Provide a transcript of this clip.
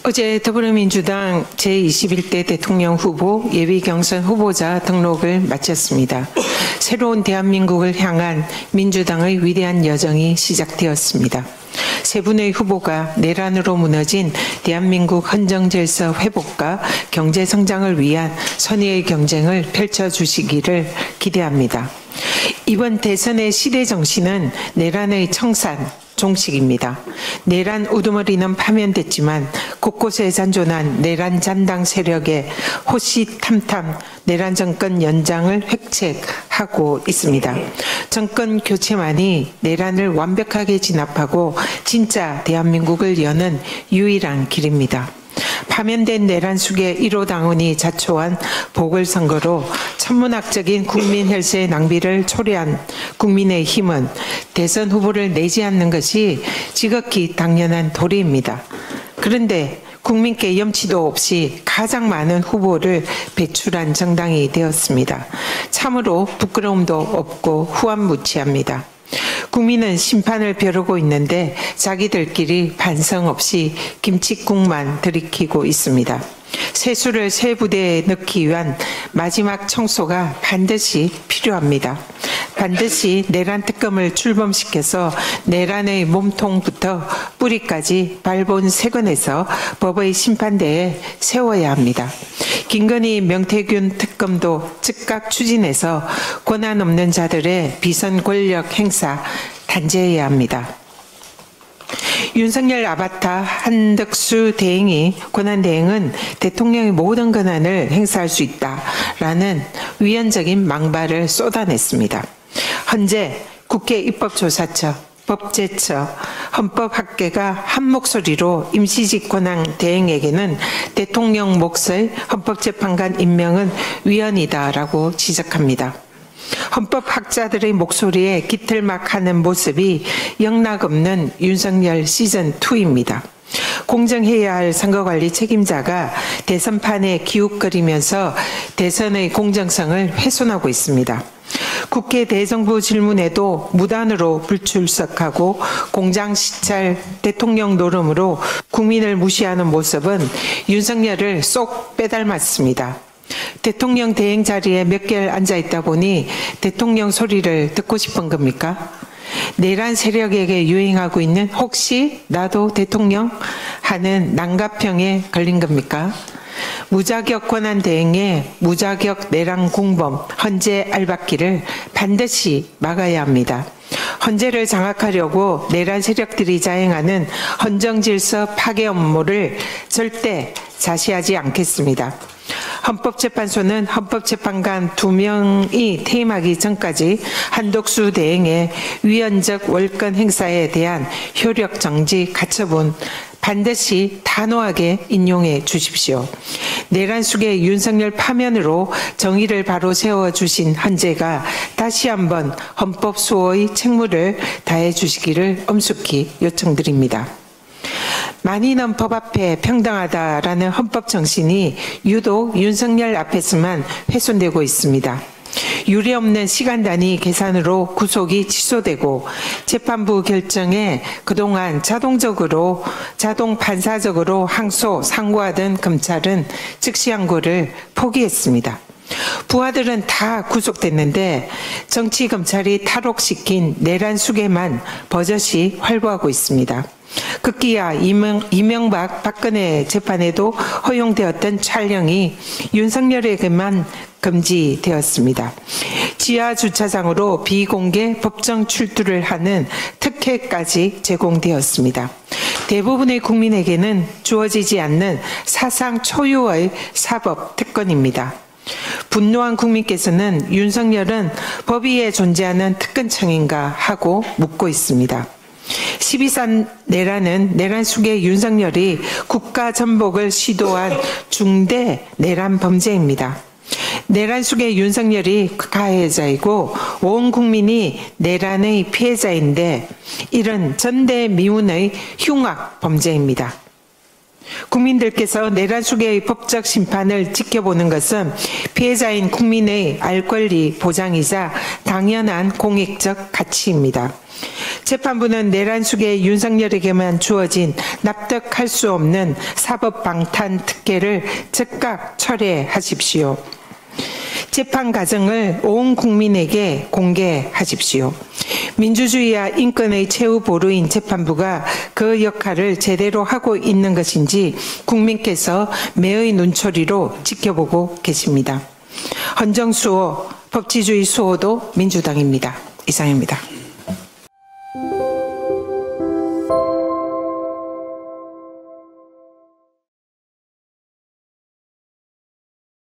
어제 더불어민주당 제21대 대통령 후보 예비경선 후보자 등록을 마쳤습니다. 새로운 대한민국을 향한 민주당의 위대한 여정이 시작되었습니다. 세 분의 후보가 내란으로 무너진 대한민국 헌정질서 회복과 경제 성장을 위한 선의의 경쟁을 펼쳐주시기를 기대합니다. 이번 대선의 시대 정신은 내란의 청산, 종식입니다. 내란 우두머리는 파면됐지만 곳곳에 잔존한 내란 잔당 세력의 호시탐탐 내란 정권 연장을 획책하고 있습니다. 정권 교체만이 내란을 완벽하게 진압하고 진짜 대한민국을 여는 유일한 길입니다. 파면된 내란 숙의 1호 당원이 자초한 보궐선거로 천문학적인 국민 혈세의 낭비를 초래한 국민의힘은 대선 후보를 내지 않는 것이 지극히 당연한 도리입니다. 그런데 국민께 염치도 없이 가장 많은 후보를 배출한 정당이 되었습니다. 참으로 부끄러움도 없고 후한무치합니다. 국민은 심판을 벼르고 있는데 자기들끼리 반성 없이 김칫국만 들이키고 있습니다. 세수를 새 부대에 넣기 위한 마지막 청소가 반드시 필요합니다. 반드시 내란 특검을 출범시켜서 내란의 몸통부터 뿌리까지 발본색원해서 법의 심판대에 세워야 합니다. 김건희 명태균 특검도 즉각 추진해서 권한 없는 자들의 비선 권력 행사 단죄해야 합니다. 윤석열 아바타 한덕수 대행이 권한대행은 대통령의 모든 권한을 행사할 수 있다라는 위헌적인 망발을 쏟아냈습니다. 현재 국회 입법조사처, 법제처, 헌법학계가 한 목소리로 임시직 권한 대행에게는 대통령 몫의 헌법재판관 임명은 위헌이다라고 지적합니다. 헌법학자들의 목소리에 기틀막하는 모습이 영락없는 윤석열 시즌2입니다. 공정해야 할 선거관리 책임자가 대선판에 기웃거리면서 대선의 공정성을 훼손하고 있습니다. 국회 대정부 질문에도 무단으로 불출석하고 공장시찰 대통령 노름으로 국민을 무시하는 모습은 윤석열을 쏙 빼닮았습니다. 대통령 대행 자리에 몇 개월 앉아있다 보니 대통령 소리를 듣고 싶은 겁니까? 내란 세력에게 유행하고 있는 혹시 나도 대통령 하는 난가병에 걸린 겁니까? 무자격 권한 대행에 무자격 내란 공범 헌재 알박기를 반드시 막아야 합니다. 헌재를 장악하려고 내란 세력들이 자행하는 헌정질서 파괴 업무를 절대 자시하지 않겠습니다. 헌법재판소는 헌법재판관 2명이 퇴임하기 전까지 한덕수 대행의 위헌적 월권 행사에 대한 효력 정지 가처분 반드시 단호하게 인용해 주십시오. 내란 속의 윤석열 파면으로 정의를 바로 세워주신 헌재가 다시 한번 헌법 수호의 책무를 다해 주시기를 엄숙히 요청드립니다. 만인은 법 앞에 평등하다라는 헌법 정신이 유독 윤석열 앞에서만 훼손되고 있습니다. 유례없는 시간 단위 계산으로 구속이 취소되고 재판부 결정에 그동안 자동 반사적으로 항소, 상고하던 검찰은 즉시 항고를 포기했습니다. 부하들은 다 구속됐는데 정치검찰이 탈옥시킨 내란 수괴만 버젓이 활보하고 있습니다. 급기야 이명박 박근혜 재판에도 허용되었던 촬영이 윤석열에게만 금지되었습니다. 지하 주차장으로 비공개 법정 출두를 하는 특혜까지 제공되었습니다. 대부분의 국민에게는 주어지지 않는 사상 초유의 사법 특권입니다. 분노한 국민께서는 윤석열은 법 위에 존재하는 특권청인가 하고 묻고 있습니다. 12.3 내란은 내란 속의 윤석열이 국가 전복을 시도한 중대 내란 범죄입니다. 내란 속의 윤석열이 가해자이고 온 국민이 내란의 피해자인데 이런 전대미운의 흉악 범죄입니다. 국민들께서 내란 속의 법적 심판을 지켜보는 것은 피해자인 국민의 알 권리 보장이자 당연한 공익적 가치입니다. 재판부는 내란숙의 윤석열에게만 주어진 납득할 수 없는 사법 방탄 특혜를 즉각 철회하십시오. 재판 과정을 온 국민에게 공개하십시오. 민주주의와 인권의 최후 보루인 재판부가 그 역할을 제대로 하고 있는 것인지 국민께서 매의 눈초리로 지켜보고 계십니다. 헌정수호, 법치주의 수호도 민주당입니다. 이상입니다.